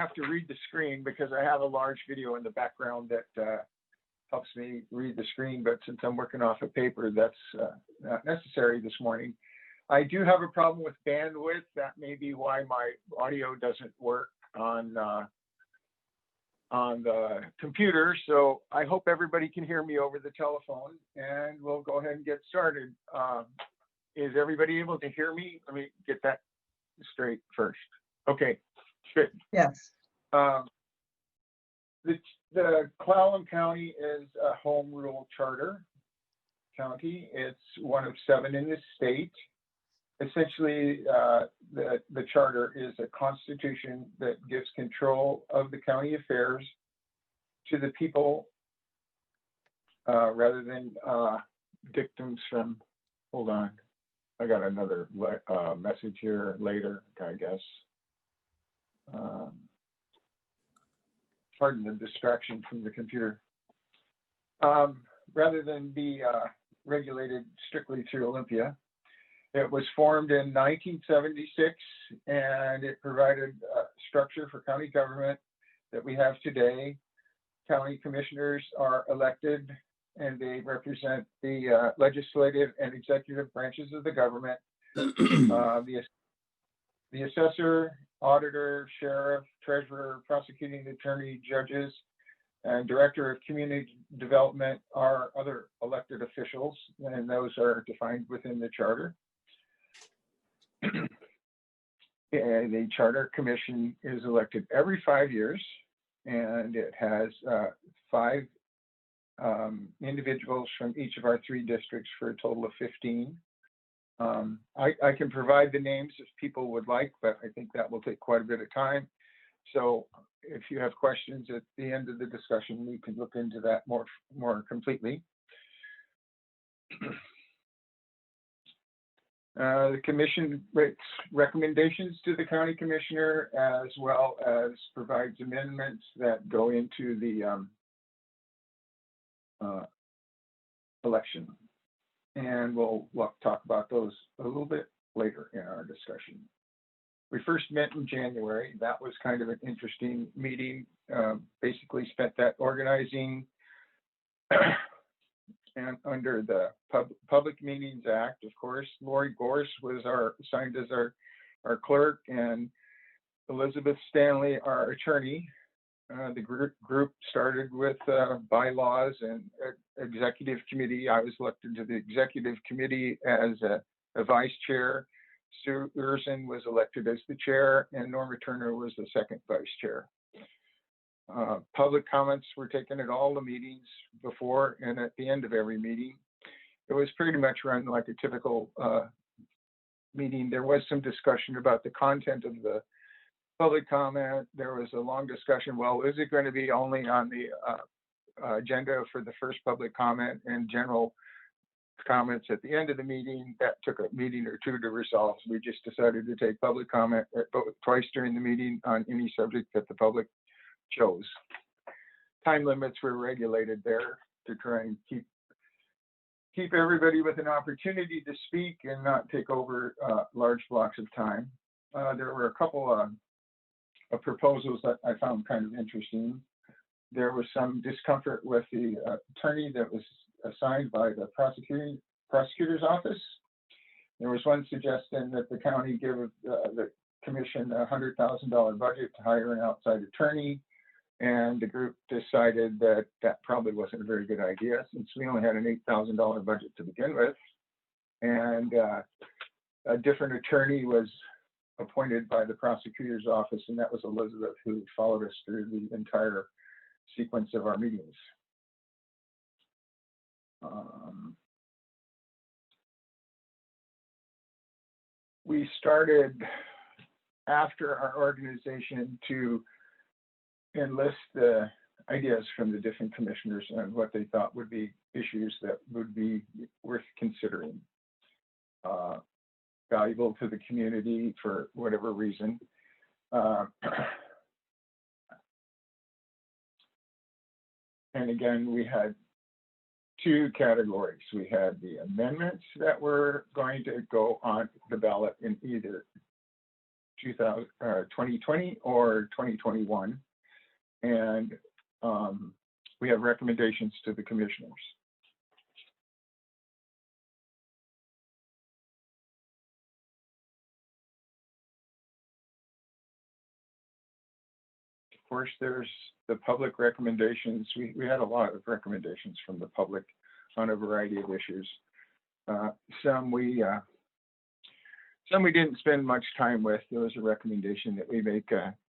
have to read the screen because I have a large video in the background that helps me read the screen, but since I'm working off of paper, that's not necessary this morning. I do have a problem with bandwidth. That may be why my audio doesn't work on the computer. So I hope everybody can hear me over the telephone, and we'll go ahead and get started. Is everybody able to hear me? Let me get that straight first. Okay, good. Yes. The Clallam County is a home rule charter county. It's one of 7 in the state. Essentially, the charter is a constitution that gives control of the county affairs to the people rather than dictums from, hold on, I got another message here later, I guess. Pardon the distraction from the computer. Rather than be regulated strictly through Olympia. It was formed in 1976, and it provided a structure for county government that we have today. County commissioners are elected, and they represent the legislative and executive branches of the government. The assessor, auditor, sheriff, treasurer, prosecuting attorney, judges, and director of community development are other elected officials, and those are defined within the charter. The Charter Commission is elected every 5 years, and it has 5 individuals from each of our 3 districts for a total of 15. I can provide the names if people would like, but I think that will take quite a bit of time. So if you have questions at the end of the discussion, we can look into that more completely. The commission makes recommendations to the county commissioner, as well as provides amendments that go into the election. And we'll talk about those a little bit later in our discussion. We first met in January. That was kind of an interesting meeting. Basically spent that organizing and under the Public Meetings Act, of course. Lori Gorse was assigned as our clerk, and Elizabeth Stanley, our attorney. The group started with bylaws and executive committee. I was elected to the executive committee as a vice chair. Sue Urson was elected as the chair, and Norma Turner was the second vice chair. Public comments were taken at all the meetings before and at the end of every meeting. It was pretty much run like a typical meeting. There was some discussion about the content of the public comment. There was a long discussion. Well, is it going to be only on the agenda for the first public comment and general comments at the end of the meeting? That took a meeting or 2 to resolve. We just decided to take public comment twice during the meeting on any subject that the public chose. Time limits were regulated there to try and keep everybody with an opportunity to speak and not take over large blocks of time. There were a couple of proposals that I found kind of interesting. There was some discomfort with the attorney that was assigned by the prosecutor's office. There was one suggestion that the county give the commission a $100,000 budget to hire an outside attorney, and the group decided that that probably wasn't a very good idea since we only had an $8,000 budget to begin with, and a different attorney was appointed by the prosecutor's office, and that was Elizabeth, who followed us through the entire sequence of our meetings. We started after our organization to enlist the ideas from the different commissioners on what they thought would be issues that would be worth considering, valuable to the community for whatever reason. And again, we had 2 categories. We had the amendments that were going to go on the ballot in either 2020 or 2021. And we have recommendations to the commissioners. Of course, there's the public recommendations. We had a lot of recommendations from the public on a variety of issues. Some we didn't spend much time with. There was a recommendation that we make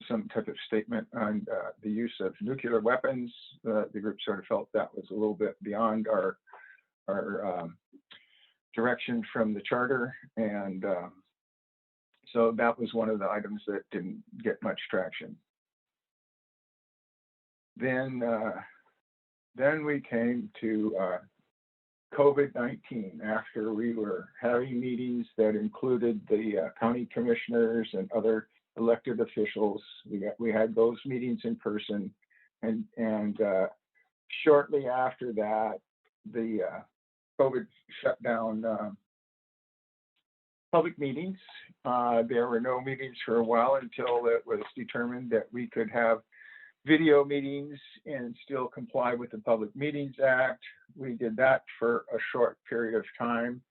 some type of statement on the use of nuclear weapons. The group sort of felt that was a little bit beyond our direction from the charter, and so that was one of the items that didn't get much traction. Then we came to COVID-19 after we were having meetings that included the county commissioners and other elected officials. We had those meetings in person, and shortly after that, the COVID shut down public meetings. There were no meetings for a while until it was determined that we could have video meetings and still comply with the Public Meetings Act. We did that for a short period of time,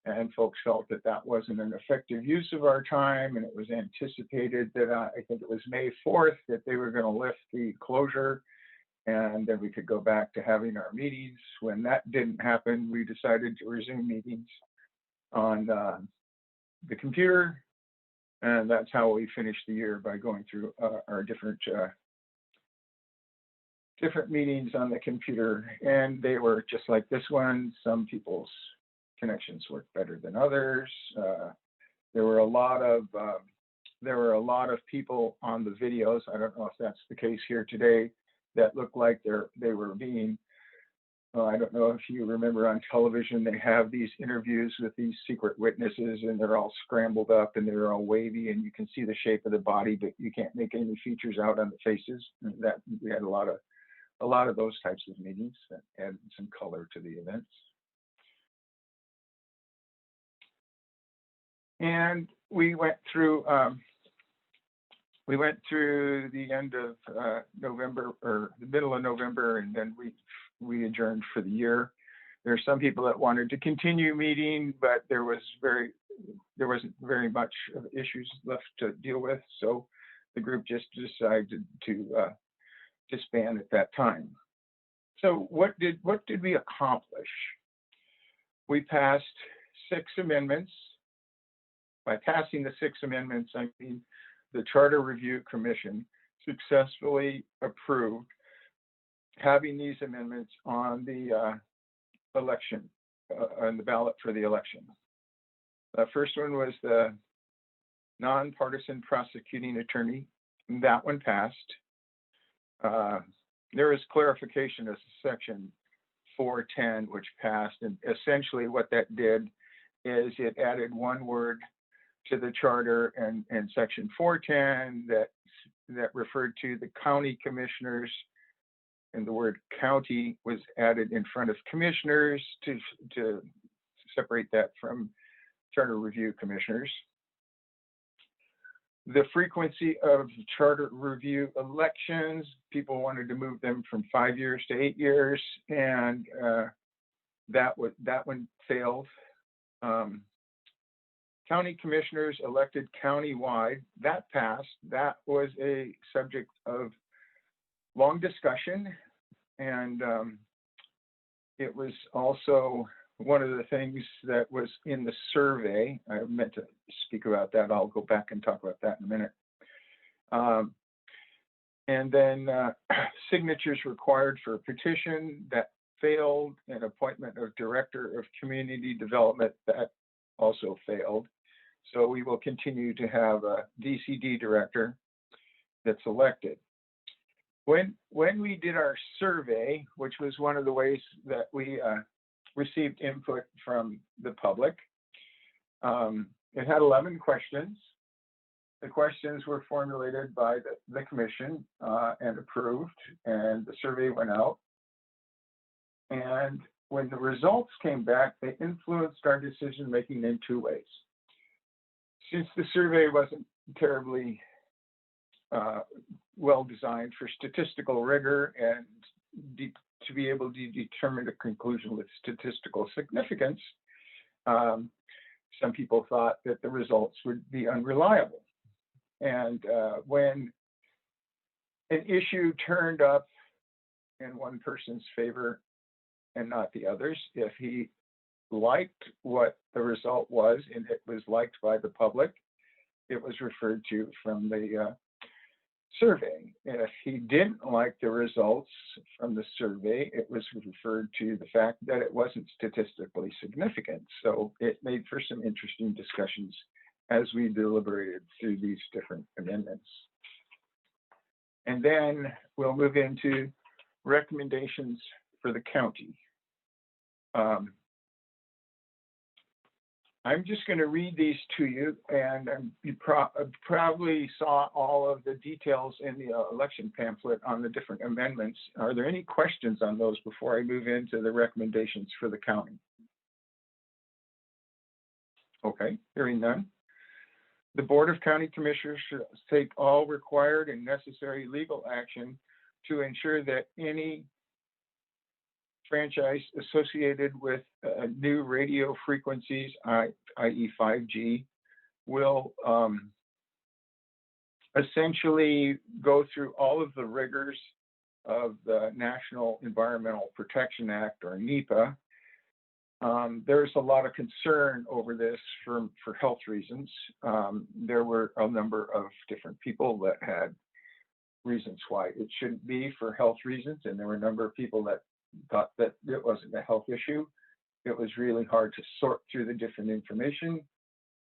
and folks felt that that wasn't an effective use of our time, and it was anticipated that I think it was May 4th that they were going to lift the closure, and then we could go back to having our meetings. When that didn't happen, we decided to resume meetings on the computer, and that's how we finished the year, by going through our different meetings on the computer, and they were just like this one. Some people's connections worked better than others. There were a lot of people on the videos. I don't know if that's the case here today, that looked like they were being. I don't know if you remember on television, they have these interviews with these secret witnesses, and they're all scrambled up and they're all wavy, and you can see the shape of the body, but you can't make any features out on the faces. That we had a lot of those types of meetings that add some color to the events. And we went through the end of November, or the middle of November, and then we adjourned for the year. There are some people that wanted to continue meeting, but there wasn't very much of issues left to deal with, so the group just decided to disband at that time. So what did we accomplish? We passed 6 amendments. By passing the 6 amendments, I mean the Charter Review Commission successfully approved having these amendments on the election, on the ballot for the election. The first one was the nonpartisan prosecuting attorney. That one passed. There is clarification of section 410, which passed, and essentially what that did is it added one word to the charter and section 410 that referred to the county commissioners, and the word county was added in front of commissioners to separate that from charter review commissioners. The frequency of charter review elections, people wanted to move them from 5 years to 8 years, and that one failed. County commissioners elected countywide, that passed. That was a subject of long discussion, and it was also one of the things that was in the survey. I meant to speak about that. I'll go back and talk about that in a minute. And then signatures required for a petition, that failed, and appointment of director of community development, that also failed. So we will continue to have a DCD director that's elected. When we did our survey, which was one of the ways that we received input from the public, it had 11 questions. The questions were formulated by the commission and approved, and the survey went out. And when the results came back, they influenced our decision making in 2 ways. Since the survey wasn't terribly well designed for statistical rigor and to be able to determine a conclusion with statistical significance. Some people thought that the results would be unreliable. And when an issue turned up in one person's favor and not the others, if he liked what the result was and it was liked by the public, it was referred to from the survey. If he didn't like the results from the survey, it was referred to the fact that it wasn't statistically significant. So it made for some interesting discussions as we deliberated through these different amendments. And then we'll move into recommendations for the county. I'm just going to read these to you, and you probably saw all of the details in the election pamphlet on the different amendments. Are there any questions on those before I move into the recommendations for the county? Okay, hearing none. The Board of County Commissioners should take all required and necessary legal action to ensure that any franchise associated with new radio frequencies, i.e. 5G, will essentially go through all of the rigors of the National Environmental Protection Act, or NEPA. There's a lot of concern over this for health reasons. There were a number of different people that had reasons why it shouldn't be for health reasons, and there were a number of people that thought that it wasn't a health issue. It was really hard to sort through the different information,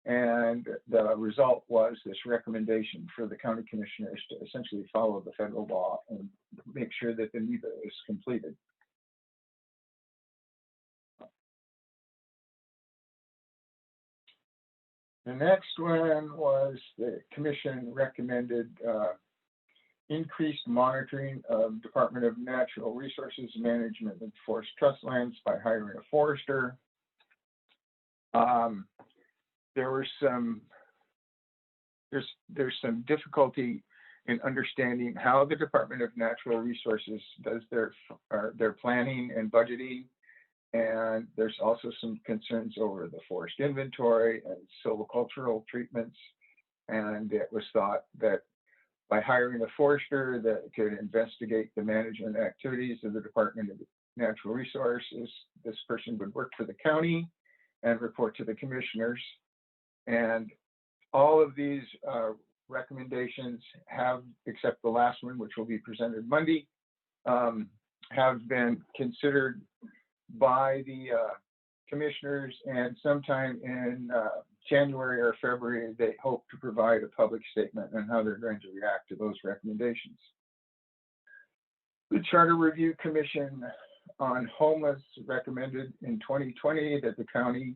and the result was this recommendation for the county commissioners to essentially follow the federal law and make sure that the NEPA is completed. The next one was the commission recommended increased monitoring of Department of Natural Resources Management and Forest Trust lands by hiring a forester. There's some difficulty in understanding how the Department of Natural Resources does their planning and budgeting. And there's also some concerns over the forest inventory and silvicultural treatments. And it was thought that by hiring a forester that could investigate the management activities of the Department of Natural Resources, this person would work for the county and report to the commissioners. And all of these recommendations have, except the last one, which will be presented Monday, have been considered by the commissioners, and sometime in January or February, they hope to provide a public statement on how they're going to react to those recommendations. The Charter Review Commission on Homeless recommended in 2020 that the county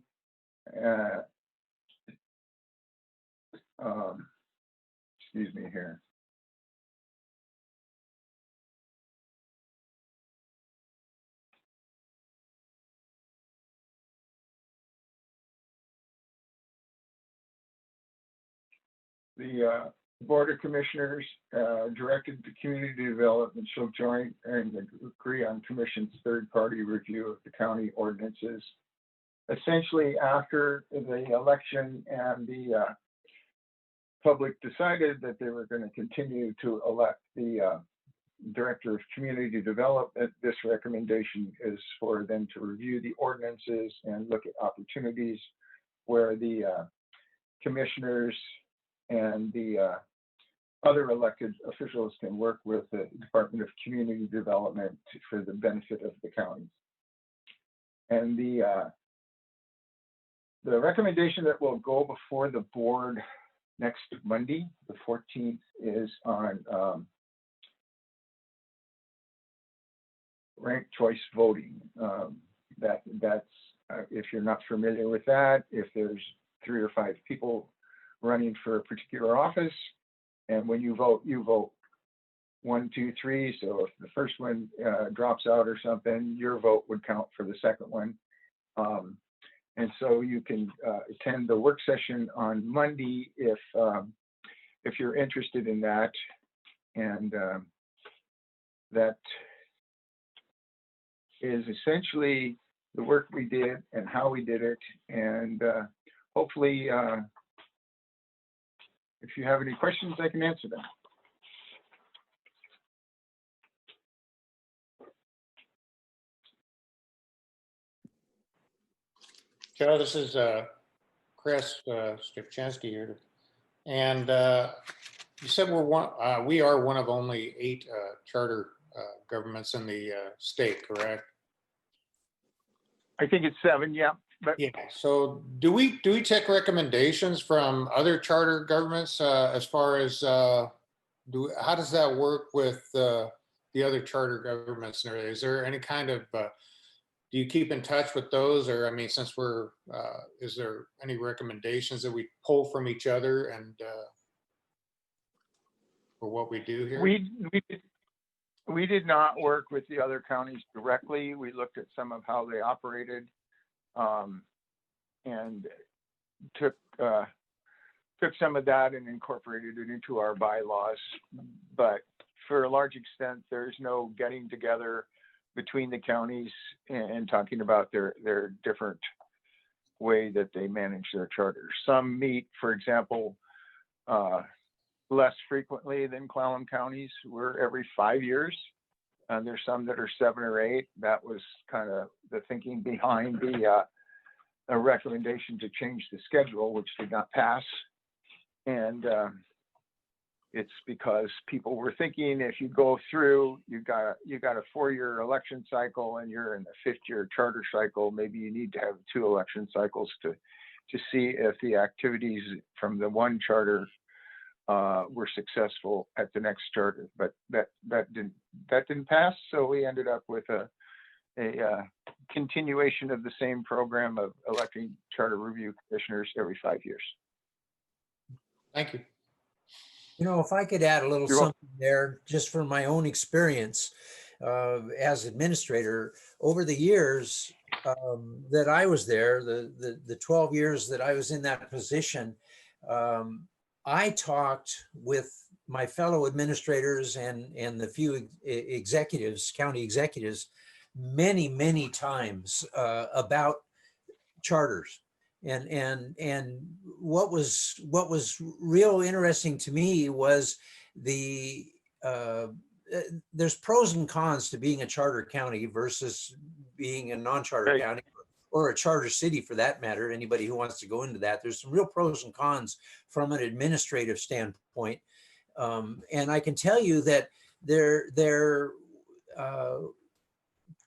excuse me here. The Board of Commissioners directed the community development shall join and agree on commission's third-party review of the county ordinances. Essentially, after the election and the public decided that they were going to continue to elect the Director of Community Development, this recommendation is for them to review the ordinances and look at opportunities where the commissioners and the other elected officials can work with the Department of Community Development for the benefit of the county. And the recommendation that will go before the board next Monday, the 14th, is on ranked choice voting. That's if you're not familiar with that, if there's 3 or 5 people running for a particular office, and when you vote 1, 2, 3. So if the first one drops out or something, your vote would count for the second one. And so you can attend the work session on Monday if if you're interested in that. And that is essentially the work we did and how we did it. And hopefully, if you have any questions, I can answer them. Joe, this is Chris Stepchansky here. And you said we are one of only 8 charter governments in the state, correct? I think it's 7, yeah. But yeah. So do we take recommendations from other charter governments as far as how does that work with the other charter governments? Is there any kind of do you keep in touch with those, or I mean, since we're is there any recommendations that we pull from each other and for what we do here? We did not work with the other counties directly. We looked at some of how they operated, and took some of that and incorporated it into our bylaws. But for a large extent, there's no getting together between the counties and talking about their different way that they manage their charters. Some meet, for example, less frequently than Clallam counties. We're every 5 years. And there's some that are 7 or 8. That was kind of the thinking behind a recommendation to change the schedule, which did not pass. And it's because people were thinking if you go through, you got a 4-year election cycle and you're in the 5th year charter cycle, maybe you need to have 2 election cycles to see if the activities from the one charter were successful at the next charter. But that didn't pass, so we ended up with a continuation of the same program of electing charter review commissioners every 5 years. Thank you. You know, if I could add a little You're something there, just from my own experience as administrator over the years that I was there, the 12 years that I was in that position, I talked with my fellow administrators and the few executives, county executives, many times about charters. And what was real interesting to me was there's pros and cons to being a charter county versus being a non-charter Right. county, or a charter city for that matter. Anybody who wants to go into that, there's some real pros and cons from an administrative standpoint. And I can tell you that there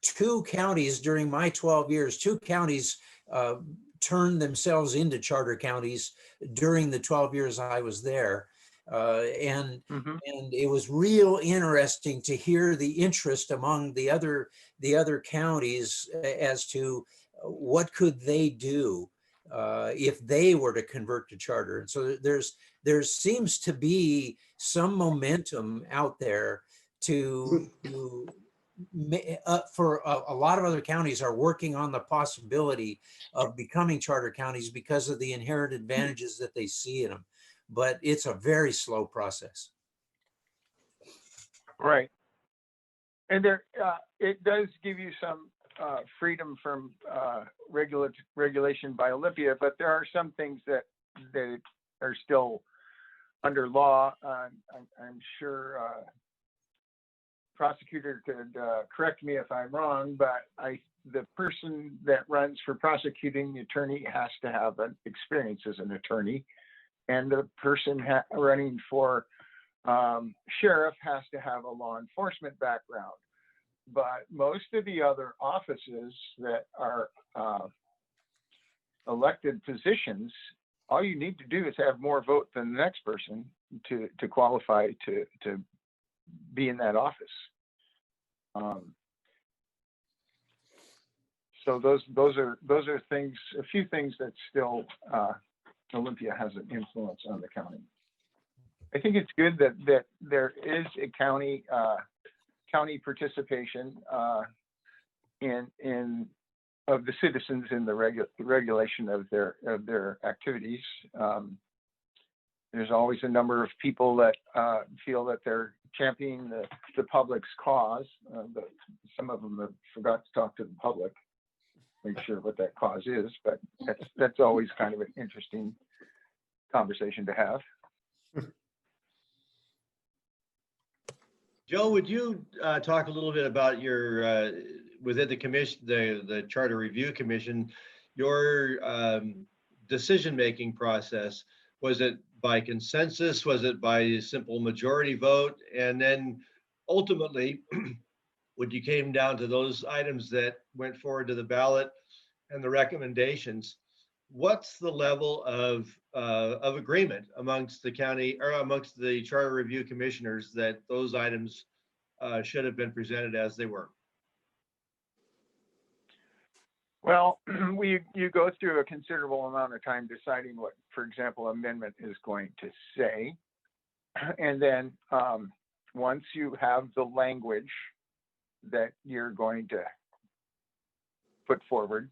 2 counties during my 12 years, 2 counties turned themselves into charter counties during the 12 years I was there. And it was real interesting to hear the interest among the other counties as to what could they do if they were to convert to charter. And so there seems to be some momentum out there for a lot of other counties are working on the possibility of becoming charter counties because of the inherent advantages that they see in them. But it's a very slow process. Right. And there, it does give you some freedom from regulation by Olympia, but there are some things that are still under law. I'm sure prosecutor could correct me if I'm wrong, but the person that runs for prosecuting the attorney has to have an experience as an attorney, and the person running for sheriff has to have a law enforcement background. But most of the other offices that are elected positions, all you need to do is have more vote than the next person to qualify to be in that office. So those are things, a few things that still Olympia has an influence on the county. I think it's good that there is a county participation of the citizens in the regulation of their activities. There's always a number of people that feel that they're championing the public's cause. But some of them have forgot to talk to the public, make sure what that cause is. But that's always kind of an interesting conversation to have. Joe, would you talk a little bit about your within the commission, the Charter Review Commission, your decision-making process? Was it by consensus? Was it by a simple majority vote? And then ultimately, when you came down to those items that went forward to the ballot and the recommendations, what's the level of agreement amongst the county or amongst the Charter Review Commissioners that those items should have been presented as they were? Well, you go through a considerable amount of time deciding what, for example, amendment is going to say. And then once you have the language that you're going to put forward,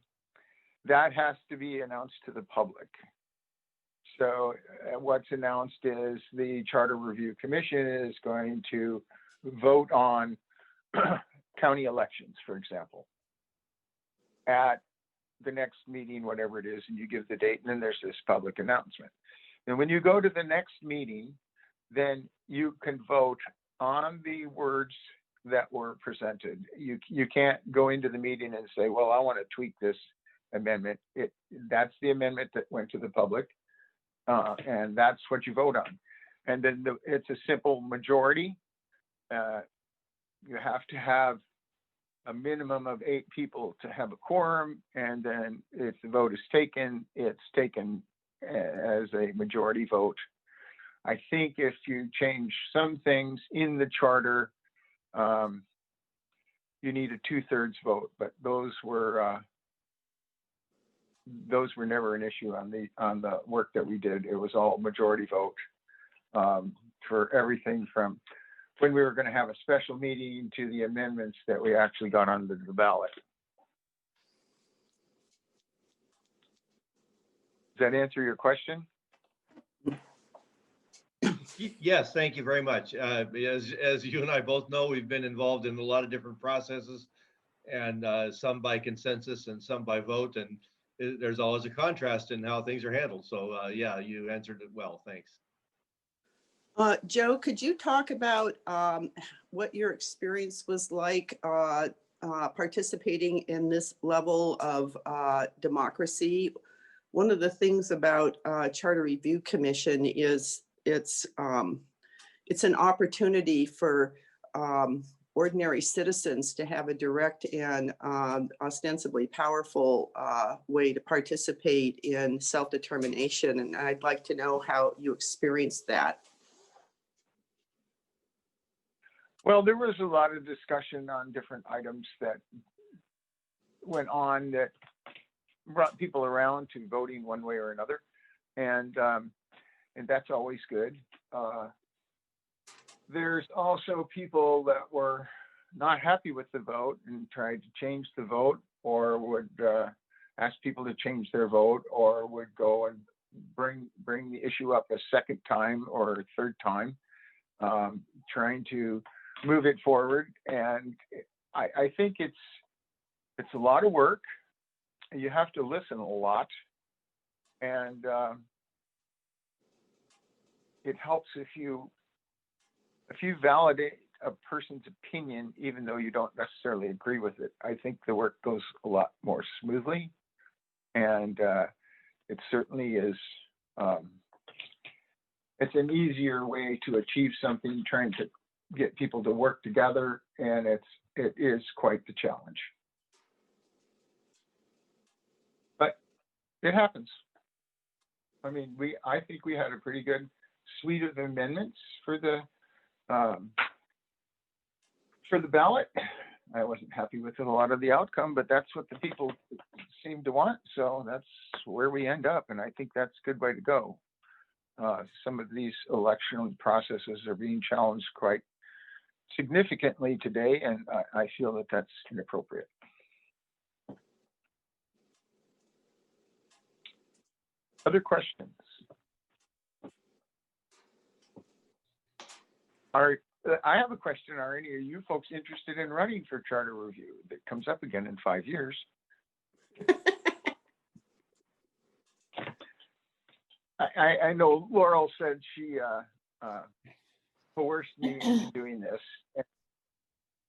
that has to be announced to the public. So what's announced is the Charter Review Commission is going to vote on county elections, for example, at the next meeting, whatever it is, and you give the date, and then there's this public announcement. And when you go to the next meeting, then you can vote on the words that were presented. You can't go into the meeting and say, well, I want to tweak this amendment. That's the amendment that went to the public, and that's what you vote on. And then it's a simple majority. You have to have a minimum of 8 people to have a quorum, and then if the vote is taken, it's taken as a majority vote. I think if you change some things in the charter, you need a 2/3 vote, but those were never an issue on the work that we did. It was all majority vote for everything from when we were going to have a special meeting to the amendments that we actually got onto the ballot. Does that answer your question? Yes, thank you very much. As you and I both know, we've been involved in a lot of different processes, and some by consensus and some by vote, and there's always a contrast in how things are handled. So yeah, you answered it well. Thanks. Joe, could you talk about what your experience was like participating in this level of democracy? One of the things about Charter Review Commission is it's an opportunity for ordinary citizens to have a direct and ostensibly powerful way to participate in self-determination. And I'd like to know how you experienced that. Well, there was a lot of discussion on different items that went on that brought people around to voting one way or another, and that's always good. There's also people that were not happy with the vote and tried to change the vote, or would ask people to change their vote, or would go and bring the issue up a second time or a third time, trying to move it forward. And I think it's a lot of work. You have to listen a lot, and it helps if you validate a person's opinion, even though you don't necessarily agree with it. I think the work goes a lot more smoothly, and it certainly is. It's an easier way to achieve something, trying to get people to work together, and it is quite the challenge. But it happens. I mean, I think we had a pretty good suite of amendments for the ballot. I wasn't happy with a lot of the outcome, but that's what the people seem to want. So that's where we end up. And I think that's a good way to go. Some of these election processes are being challenged quite significantly today, and I feel that that's inappropriate. Other questions? I have a question. Are any of you folks interested in running for charter review that comes up again in 5 years? I know Laurel said she coerced me into doing this.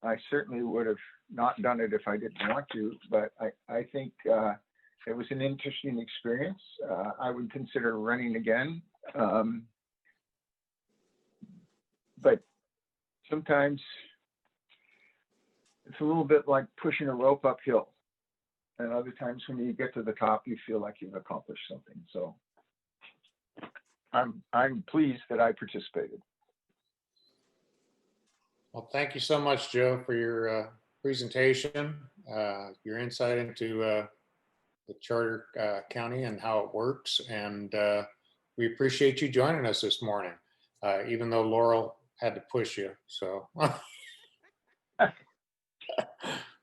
I certainly would have not done it if I didn't want to, but I think it was an interesting experience. I would consider running again. But sometimes it's a little bit like pushing a rope uphill. And other times when you get to the top, you feel like you've accomplished something. So I'm pleased that I participated. Well, thank you so much, Joe, for your presentation, your insight into the charter county and how it works. And we appreciate you joining us this morning, even though Laurel had to push you. So.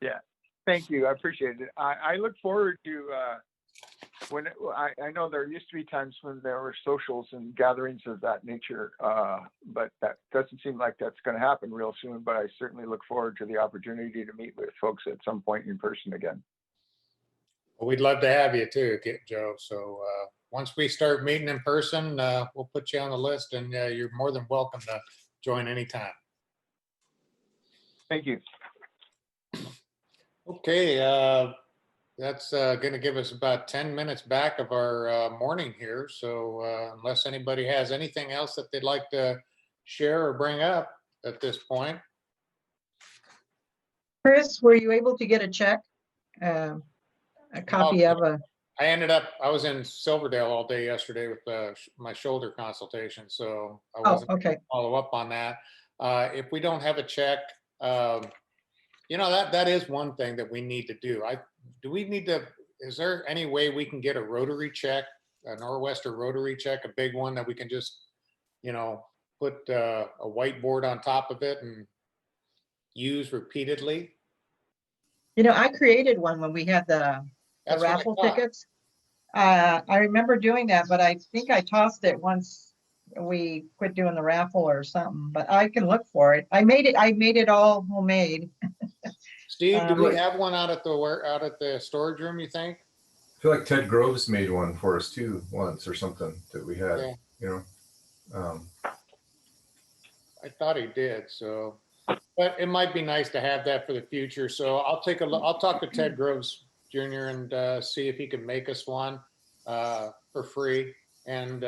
Yeah, thank you. I appreciate it. I look forward to when I know there used to be times when there were socials and gatherings of that nature, but that doesn't seem like that's going to happen real soon. But I certainly look forward to the opportunity to meet with folks at some point in person again. Well, we'd love to have you too, Joe. So once we start meeting in person, we'll put you on the list, and you're more than welcome to join anytime. Thank you. Okay, that's going to give us about 10 minutes back of our morning here. So unless anybody has anything else that they'd like to share or bring up at this point. Chris, were you able to get a check? A copy of a, I was in Silverdale all day yesterday with my shoulder consultation, so I oh, wasn't okay. follow up on that. If we don't have a check, you know, that is one thing that we need to do. Is there any way we can get a Rotary check, a Nor'Wester Rotary check, a big one that we can just, you know, put a whiteboard on top of it and use repeatedly? You know, I created one when we had the That's what I raffle thought. tickets. I remember doing that, but I think I tossed it once we quit doing the raffle or something, but I can look for it. I made it all homemade. Steve, do we have one out at the storage room, you think? I feel like Ted Groves made one for us too once or something that we had, Yeah. you know. I thought he did, so, but it might be nice to have that for the future. So I'll take a look. I'll talk to Ted Groves Jr. and see if he can make us one for free, and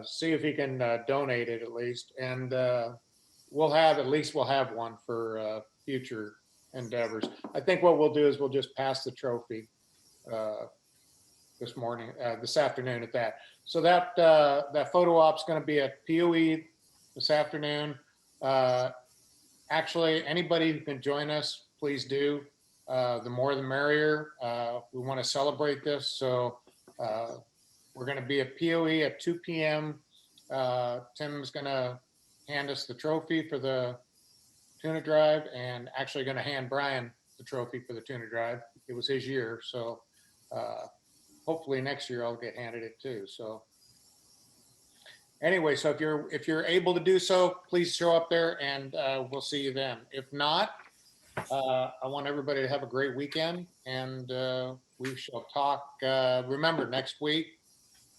see if he can donate it at least. And we'll have one for future endeavors. I think what we'll do is we'll just pass the trophy this afternoon at that. So that photo op's going to be at POE this afternoon. Actually, anybody who can join us, please do. The more the merrier. We want to celebrate this. So we're going to be at POE at 2 p.m. Tim's going to hand us the trophy for the tuna drive, and actually going to hand Brian the trophy for the tuna drive. It was his year. So hopefully next year I'll get handed it too. So anyway, so if you're able to do so, please show up there, and we'll see you then. If not, I want everybody to have a great weekend, and we shall talk. Remember, next week,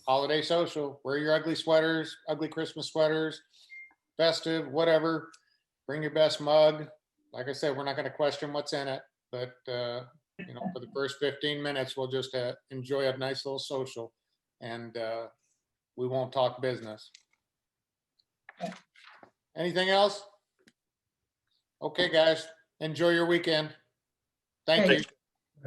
holiday social. Wear your ugly sweaters, ugly Christmas sweaters, festive, whatever. Bring your best mug. Like I said, we're not going to question what's in it, but you know, for the first 15 minutes, we'll just enjoy a nice little social, and we won't talk business. Anything else? Okay, guys, enjoy your weekend. Thank you.